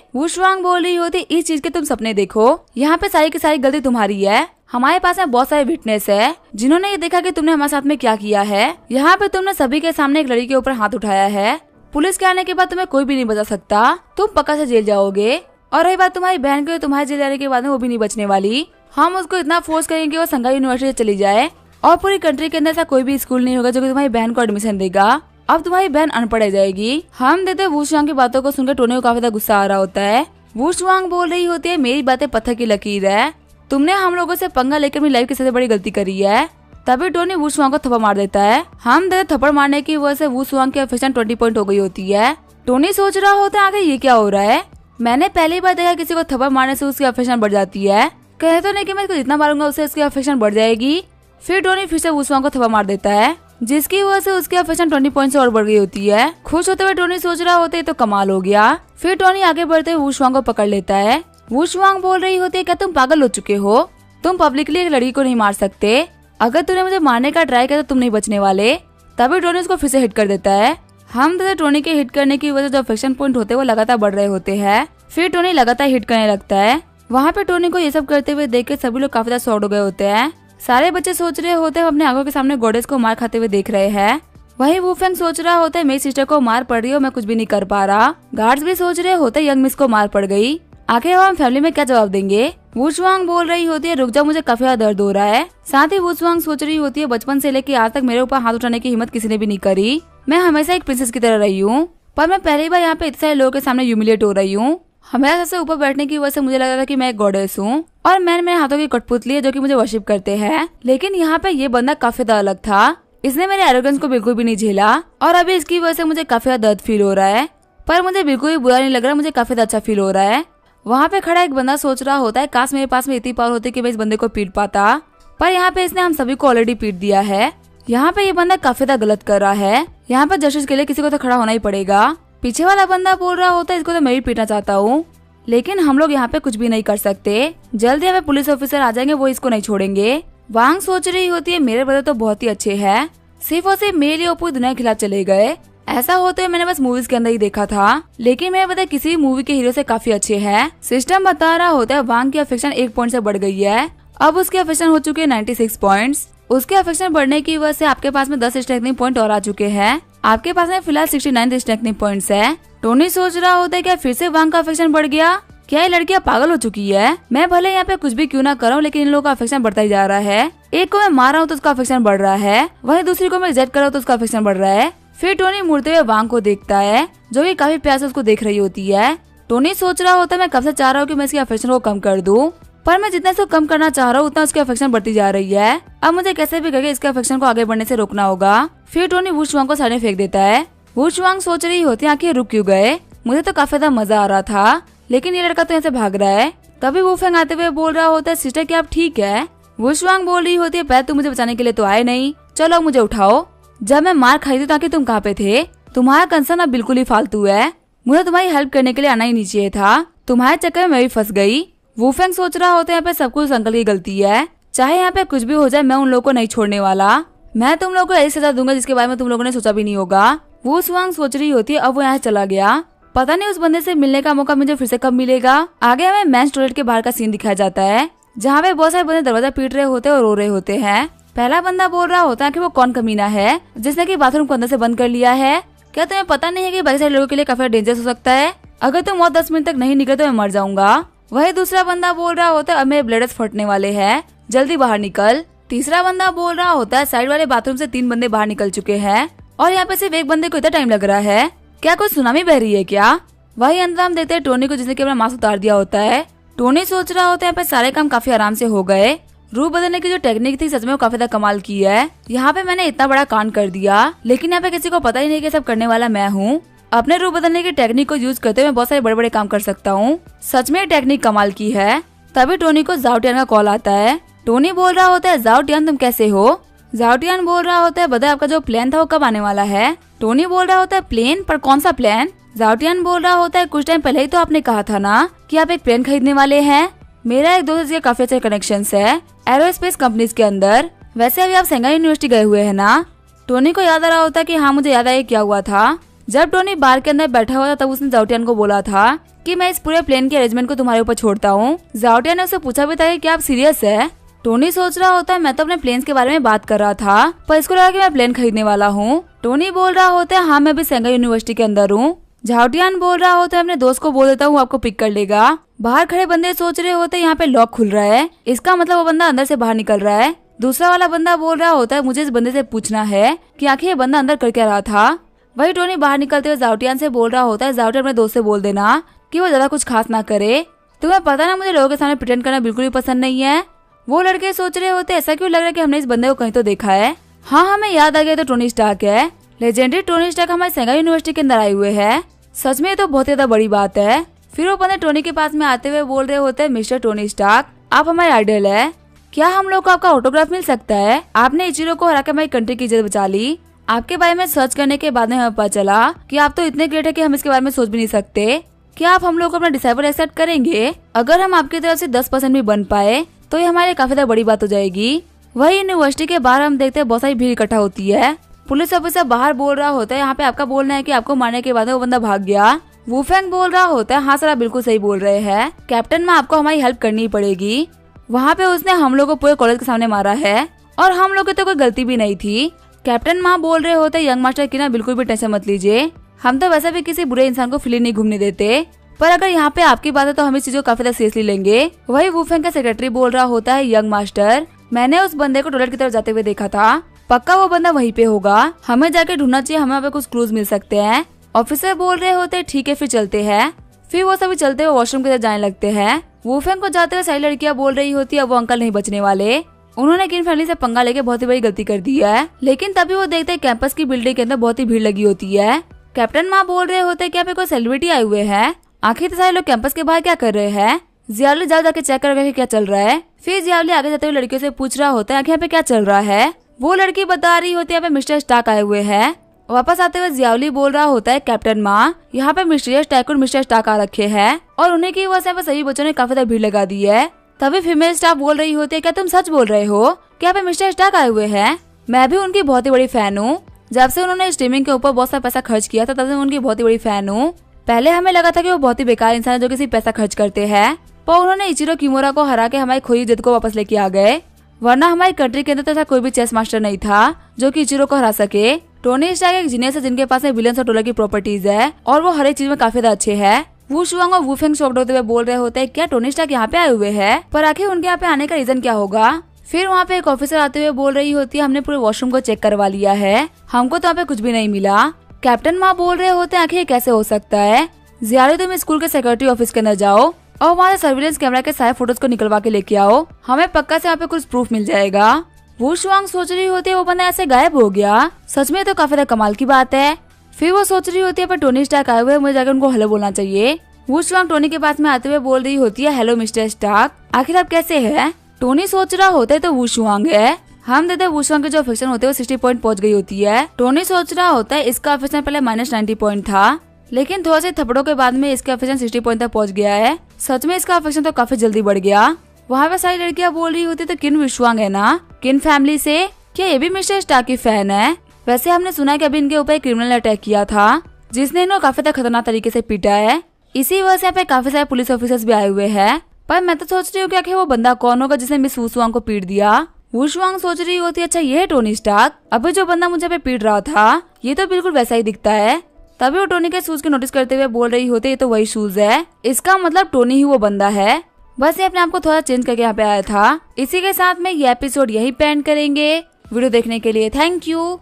वूशवांग बोल रही होती इस चीज के तुम सपने देखो, यहाँ पे सारी की सारी गलती तुम्हारी है। हमारे पास में बहुत सारे विटनेस है जिन्होंने ये देखा कि तुमने हमारे साथ में क्या किया है। यहाँ पे तुमने सभी के सामने एक लड़की के ऊपर हाथ उठाया है। पुलिस के आने के बाद तुम्हें कोई भी नहीं बचा सकता, तुम पक्का से जेल जाओगे। और रही बात तुम्हारी बहन की, तुम्हारे जेल जाने के बाद में वो भी नहीं बचने वाली। हम उसको इतना फोर्स करेंगे वो संघाई यूनिवर्सिटी चली जाए और पूरी कंट्री के अंदर ऐसा कोई भी स्कूल नहीं होगा जो कि तुम्हारी बहन को एडमिशन देगा। अब तुम्हारी बहन अनपढ़ रह जाएगी। हम देते वूशवांग की बातों को सुनकर टोनी को काफी ज्यादा गुस्सा आ रहा होता है। वूशवांग बोल रही होती है मेरी बातें पत्थर की लकीर है, तुमने हम लोगों से पंगा लेकर अपनी लाइफ की सबसे बड़ी गलती करी है। तभी टोनी वूशवांग को थप्पड़ मार देता है। हम देते थप्पड़ मारने की वजह से वूशवांग की अफेक्शन 20 पॉइंट हो गई होती है। टोनी सोच रहा होता है आगे ये क्या हो रहा है। मैंने पहली बार देखा किसी को थप्पड़ मारने से उसकी अफेक्शन बढ़ जाती है। कहे तो नहीं कि मैं इसको जितना मारूंगा उससे उसकी अफेक्शन बढ़ जाएगी। फिर टोनी फिर से वूशवांग को थप्पड़ मार देता है, जिसकी वजह से उसकी अफेक्शन 20 पॉइंट से और बढ़ गई होती है। खुश होते हुए टोनी सोच रहा होता है तो कमाल हो गया। फिर टोनी आगे बढ़ते हुए वूशवांग को पकड़ लेता है। वूशवांग बोल रही होती है क्या तुम पागल हो चुके हो, तुम पब्लिकली एक लड़की को नहीं मार सकते। अगर तूने मुझे मारने का ट्राई किया तो तुम नहीं बचने वाले। तभी टोनी उसको फिर से हिट कर देता है। हम तो टोनी के हिट करने की वजह से जो अफेक्शन पॉइंट होते हैं वो लगातार बढ़ रहे होते हैं। फिर टोनी लगातार हिट करने लगता है। वहाँ पे टोनी को ये सब करते हुए देख के सभी लोग काफी ज्यादा शॉक्ड हो गए होते हैं। सारे बच्चे सोच रहे होते हैं अपने आंखों के सामने गॉडेस को मार खाते हुए देख रहे हैं। वही वूफेंग सोच रहा होता है मेरी सिस्टर को मार पड़ रही है, मैं कुछ भी नहीं कर पा रहा। गार्ड्स भी सोच रहे होते यंग मिस को मार पड़ गई, आखिर हम फैमिली में क्या जवाब देंगे। वूशवांग बोल रही होती है रुक जा मुझे काफी ज्यादा दर्द हो रहा है। साथ ही वूशवांग सोच रही होती है बचपन से लेकर आज तक मेरे ऊपर हाथ उठाने की हिम्मत किसी ने भी नहीं करी। मैं हमेशा एक प्रिंसेस की तरह रही हूँ, पर मैं पहली बार यहाँ पे इतने सारे लोगों के सामने ह्यूमिलिएट हो रही हूँ। हमेशा सबसे ऊपर बैठने की वजह से मुझे लगा था कि मैं एक गॉडेस हूँ और मैंने मेरे हाथों की कठपुतली है जो कि मुझे वर्शिप करते हैं। लेकिन यहाँ पे ये बंदा काफी ज्यादा अलग था, इसने मेरे एरोगेंस को बिल्कुल भी नहीं झेला और अभी इसकी वजह से मुझे काफी ज्यादा दर्द फील हो रहा है। पर मुझे बिल्कुल भी बुरा नहीं लग रहा, मुझे काफी ज्यादा अच्छा फील हो रहा है। वहाँ पे खड़ा एक बंदा सोच रहा होता है काश मेरे पास में इतनी पावर होती कि मैं इस बंदे को पीट पाता, पर यहाँ पे इसने हम सभी को ऑलरेडी पीट दिया है। यहाँ पे ये बंदा काफी ज्यादा गलत कर रहा है। यहाँ पर जस्टिस के लिए किसी को तो खड़ा होना ही पड़ेगा। पीछे वाला बंदा बोल रहा होता है इसको तो मैं भी पीटना चाहता हूँ, लेकिन हम लोग यहाँ पे कुछ भी नहीं कर सकते। जल्दी हमें पुलिस ऑफिसर आ जाएंगे, वो इसको नहीं छोड़ेंगे। वांग सोच रही होती है मेरे ब्रदर तो बहुत ही अच्छे हैं, सिर्फ और सिर्फ मेरे लिए पूरी दुनिया के खिलाफ चले गए। ऐसा होते हुए मैंने बस मूवीज के अंदर ही देखा था, लेकिन मेरे पता किसी भी मूवी के हीरो से काफी अच्छे हैं। सिस्टम बता रहा होता है वांग की अफेक्शन 1 पॉइंट से बढ़ गई है, अब उसके अफेक्शन हो चुके हैं 96 पॉइंट्स। उसके अफेक्शन बढ़ने की वजह से आपके पास में 10 स्ट्रेंथनिंग पॉइंट और आ चुके हैं। आपके पास में फिलहाल 69 स्ट्रेंथनिंग पॉइंट्स है। टोनी सोच रहा होता है क्या फिर से वांग का अफेक्शन बढ़ गया, क्या ये लड़कियां पागल हो चुकी है। मैं भले यहाँ पे कुछ भी क्यों ना करूँ, लेकिन इन लोगों का अफेक्शन बढ़ता ही जा रहा है। एक को मैं मार रहा हूँ तो उसका अफेक्शन बढ़ रहा है, वहीं दूसरी को मैं रिजेक्ट कर रहा हूँ तो उसका अफेक्शन बढ़ रहा है। फिर टोनी मुड़ते हुए वांग को देखता है जो कि काफी प्यार से उसको देख रही होती है। टोनी सोच रहा होता है मैं कब से चाह रहा हूँ कि मैं इसके अफेक्शन को कम कर दूं, पर मैं जितना इसको कम करना चाह रहा हूँ उतना उसकी अफेक्शन बढ़ती जा रही है। अब मुझे कैसे भी करके इसके अफेक्शन को आगे बढ़ने से रोकना होगा। फिर टोनी वूशवांग को साइड में फेंक देता है। वूशवांग सोच रही होती है आखिर रुक क्यों गए, मुझे तो काफी ज्यादा मजा आ रहा था, लेकिन ये लड़का तो यहाँ से भाग रहा है। तभी वूफेंग आते हुए बोल रहा होता है सिस्टर क्या आप ठीक है। वूशवांग बोल रही होती है पहले तुम मुझे बचाने के लिए तो आए नहीं, चलो मुझे उठाओ। जब मैं मार खाई थी ताकि तुम कहाँ पे थे, तुम्हारा कंसर्न अब बिल्कुल ही फालतू है। मुझे तुम्हारी हेल्प करने के लिए आना ही नहीं चाहिए था, तुम्हारे चक्कर में मैं भी फंस गई। वूफेंग सोच रहा होता है यहाँ पे सब कुछ अंकल की गलती है, चाहे यहाँ पे कुछ भी हो जाए मैं उन लोगों को नहीं छोड़ने वाला। मैं तुम लोगों को ऐसी सजा दूंगा जिसके बारे में तुम लोगों ने सोचा भी नहीं होगा। वूशवांग सोच रही होती है अब वो यहाँ चला गया, पता नहीं उस बंदे से मिलने का मौका मुझे फिर से कब मिलेगा। आगे हमें मेंस टॉयलेट के बाहर का सीन दिखाया जाता है, जहाँ पे बहुत सारे बंदे दरवाजा पीट रहे होते हैं और रो रहे होते हैं। पहला बंदा बोल रहा होता है कि वो कौन कमीना है जिसने कि बाथरूम को अंदर से बंद कर लिया है। क्या तुम्हें पता नहीं है कि बाकी सारे लोगों के लिए काफी डेंजरस हो सकता है, अगर तुम और 10 मिनट तक नहीं निकले तो मैं मर जाऊंगा। वही दूसरा बंदा बोल रहा होता है अब मेरे ब्लेडर्स फटने वाले हैं, जल्दी बाहर निकल। तीसरा बंदा बोल रहा होता है साइड वाले बाथरूम से 3 बंदे बाहर निकल चुके हैं और यहाँ पे सिर्फ एक बंदे को इतना टाइम लग रहा है, क्या कोई सुनामी बह रही है क्या? वही अंदर हम देखते हैं टोनी को जिसने कि अपना मास्क उतार दिया होता है। टोनी सोच रहा होता है यहाँ पे सारे काम काफी आराम से हो गए, रूप बदलने की जो टेक्निक थी सच में वो काफी ज्यादा कमाल की है। यहाँ पे मैंने इतना बड़ा कांड कर दिया लेकिन यहाँ पे किसी को पता ही नहीं कि सब करने वाला मैं हूँ। अपने रूप बदलने की टेक्निक को यूज करते हुए मैं बहुत सारे बड़े बड़े काम कर सकता हूँ, सच में टेक्निक कमाल की है। तभी टोनी को जाओटियान का कॉल आता है। टोनी बोल रहा होता है जाओटियान तुम कैसे हो? जाओटियान बोल रहा होता है बताए आपका जो प्लान था वो कब आने वाला है? टोनी बोल रहा होता है प्लेन, पर कौन सा प्लान? जाओटियान बोल रहा होता है कुछ टाइम पहले ही तो आपने कहा था ना कि आप एक प्लेन खरीदने वाले हैं। मेरा एक दोस्त के काफी अच्छे कनेक्शंस है एरोस्पेस कंपनीज के अंदर। वैसे अभी आप सेंगा यूनिवर्सिटी गए हुए हैं ना? टोनी को याद आ रहा होता है कि हाँ मुझे याद आया क्या हुआ था। जब टोनी बार के अंदर बैठा हुआ था तब उसने जाओटियान को बोला था कि मैं इस पूरे प्लेन के अरेंजमेंट को तुम्हारे ऊपर छोड़ता हूँ। जाओटियान ने उससे पूछा भी था कि क्या आप सीरियस है? टोनी सोच रहा होता है मैं तो अपने प्लेन्स के बारे में बात कर रहा था पर इसको लगा कि मैं प्लेन खरीदने वाला हूँ। टोनी बोल रहा होता है हाँ मैं भी सेंगा यूनिवर्सिटी के अंदर हूँ। जाओटियान बोल रहा होता है अपने दोस्त को बोल देता हूँ आपको पिक कर लेगा। बाहर खड़े बंदे सोच रहे होते यहाँ पे लॉक खुल रहा है, इसका मतलब वो बंदा अंदर से बाहर निकल रहा है। दूसरा वाला बंदा बोल रहा होता है मुझे इस बंदे से पूछना है कि आखिर ये बंदा अंदर कर क्या रहा था। वही टोनी बाहर निकलते हुए जाओटियान से बोल रहा होता है जाओटियान अपने दोस्त से बोल देना कि वो ज्यादा कुछ खास ना करे, तुम्हें पता ना मुझे लोगों के सामने प्रिटेंड करना बिल्कुल भी पसंद नहीं है। वो लड़के सोच रहे होते ऐसा क्यों लग रहा है कि हमने इस बंदे को कहीं तो देखा है। हाँ हमें याद आ गया तो टोनी स्टार्क है, लेजेंडरी टोनी स्टार्क हमारे सेंगा यूनिवर्सिटी के अंदर आए हुए हैं। सच में ये तो बहुत ज्यादा बड़ी बात है। फिर वो बंदे टोनी के पास में आते हुए बोल रहे होते हैं मिस्टर टोनी स्टार्क आप हमारे आइडल है, क्या हम लोग को आपका ऑटोग्राफ मिल सकता है? आपने इचिरो को हरा के हमारी कंट्री की इज्जत बचा ली। आपके बारे में सर्च करने के बाद में हमें पता चला कि आप तो इतने ग्रेट है कि हम इसके बारे में सोच भी नहीं सकते। क्या आप हम लोग को अपना डिसाइबल एक्सेप्ट करेंगे? अगर हम आपकी तरफ से 10% भी बन पाए तो ये हमारे काफी ज्यादा बड़ी बात हो जाएगी। वही यूनिवर्सिटी के बाहर हम देखते हैं बहुत सारी भीड़ इकट्ठा होती है। पुलिस ऑफिसर बाहर बोल रहा होता है यहाँ पे आपका बोलना है कि आपको मारने के बाद वो बंदा भाग गया। वुफेंग बोल रहा होता है हाँ सर आप बिल्कुल सही बोल रहे हैं, कैप्टन में आपको हमारी हेल्प करनी पड़ेगी। वहाँ पे उसने हम लोग को पूरे कॉलेज के सामने मारा है और हम लोग की तो कोई गलती भी नहीं थी। कैप्टन माँ बोल रहे होते यंग मास्टर की ना बिल्कुल भी टेंशन मत लीजिए, हम तो वैसे भी किसी बुरे इंसान को फ्री नहीं घूमने देते, पर अगर यहाँ पे आपकी बात है तो हम इस चीज को काफी ज्यादा सीरियसली लेंगे। वही वुफेंग का सेक्रेटरी बोल रहा होता है यंग मास्टर मैंने उस बंदे को टॉयलेट की तरफ जाते हुए देखा था, पक्का वो बंदा वहीं पे होगा, हमें जाके ढूंढना चाहिए, हमें वहाँ पे कुछ क्लूज मिल सकते हैं। ऑफिसर बोल रहे होते ठीक है फिर चलते हैं। फिर वो सभी चलते हुए वॉशरूम की तरफ जाने लगते हैं। वुफेंग को जाते हुए सारी लड़कियां बोल रही होती है अब वो अंकल नहीं बचने वाले, उन्होंने किन फैमिली से पंगा लेके बहुत ही बड़ी गलती कर दी है। लेकिन तभी वो देखते हैं कैंपस की बिल्डिंग के अंदर बहुत ही भीड़ लगी होती है। कैप्टन माँ बोल रहे होते क्या पे कोई सेलिब्रिटी आए हुए हैं, आखिर तो सारे लोग कैंपस के बाहर क्या कर रहे हैं। जियावली जाके चेक कर क्या चल रहा है। फिर जियावली आगे जाते हुए लड़कियों से पूछ रहा होता है आखिर यहाँ पे क्या चल रहा है। वो लड़की बता रही होती है यहाँ पे मिस्टर स्टार्क आए हुए हैं। वापस आते हुए जियावली बोल रहा होता है कैप्टन माँ यहाँ पे मिस्टीरियस टाइकून मिस्टर स्टार्क आ रखे हैं और उन्हीं की वजह से सभी बच्चों ने काफी ज्यादा भीड़ लगा दी है। तभी फीमेल स्टाफ बोल रही होती है क्या तुम सच बोल रहे हो, क्या पे मिस्टर स्टार्क आए हुए हैं? मैं भी उनकी बहुत ही बड़ी फैन हूँ, जब से उन्होंने स्ट्रीमिंग के ऊपर बहुत सारा पैसा खर्च किया था तब से उनकी बहुत ही बड़ी फैन हूँ। पहले हमें लगा था कि वो बहुत ही बेकार इंसान है जो किसी पैसा खर्च करते हैं, पर उन्होंने इचिरो किमोरा को हरा के हमारी खोई जिद को वापस लेके आ गए, वरना हमारी कंट्री के अंदर तो ऐसा कोई भी चेस मास्टर नहीं था जो कि इचिरो को हरा सके। टोनी स्टार्क एक जीनियस है जिनके पास में बिलियंस ऑफ डॉलर की प्रॉपर्टीज है और वो हर एक चीज में काफी ज्यादा अच्छे हैं। वू शुआंग और वुफेंग शॉक्ड होते हुए बोल रहे होते हैं क्या टोनी स्टार्क यहाँ पे आए हुए हैं, पर आखिर उनके यहाँ पे आने का रीजन क्या होगा। फिर वहाँ पे एक ऑफिसर आते हुए बोल रही होती है हमने पूरे वॉशरूम को चेक करवा लिया है, हमको तो यहाँ पे कुछ भी नहीं मिला। कैप्टन माँ बोल रहे होते हैं आखिर कैसे हो सकता है। जियाली तुम स्कूल के सिक्योरिटी ऑफिस के अंदर जाओ और वहाँ सर्विलेंस कैमरा के सारे फोटोज को निकलवा के लेके आओ, हमें पक्का से यहाँ पे कुछ प्रूफ मिल जाएगा। वो शुआंग सोच रही होती है वो बंदा ऐसे गायब हो गया, सच में तो काफी ज्यादा कमाल की बात है। फिर वो सोच रही होती है पर टोनी स्टार्क आए हुए मुझे जाकर उनको हेलो बोलना चाहिए। वो शुआंग टोनी के पास में आते हुए बोल रही होती है हेलो मिस्टर स्टार्क आखिर आप कैसे हैं। टोनी सोच रहा होता है तो वो शुआंग है, हम देते वो शुआंग के जो अफेक्शन होते हैं वो 60 पॉइंट पहुंच गई होती है। टोनी सोच रहा होता है इसका अफेक्शन पहले -90 पॉइंट था, लेकिन थोड़ा से थप्पड़ों के बाद में इसका अफेक्शन 60 पॉइंट तक पहुंच गया है। सच में इसका अफेक्शन तो काफी जल्दी बढ़ गया। वहाँ पे सारी लड़कियां बोल रही होती तो किन विश्वांग है ना, किन फैमिली से, क्या ये भी मिस्टर स्टार्क की फैन है। वैसे हमने सुना कि अभी इनके ऊपर क्रिमिनल अटैक किया था जिसने इन्हें काफी खतरनाक तरीके से पीटा है, इसी वजह से यहाँ पे काफी सारे पुलिस ऑफिसर्स भी आए हुए हैं। पर मैं तो सोच रही हूँ कि वो बंदा कौन होगा जिसने मिस वुशुआंग को पीट दिया। वुशुआंग सोच रही होती है अच्छा ये है टोनी स्टार्क, अभी जो बंदा मुझे पे पीट रहा था ये तो बिल्कुल वैसा ही दिखता है। तभी वो टोनी के शूज के नोटिस करते हुए बोल रही होती है तो वही शूज है, इसका मतलब टोनी ही वो बंदा है। बस ये अपने आप को थोड़ा चेंज करके यहाँ पे आया था। इसी के साथ में ये एपिसोड यही पे एंड करेंगे। वीडियो देखने के लिए थैंक यू।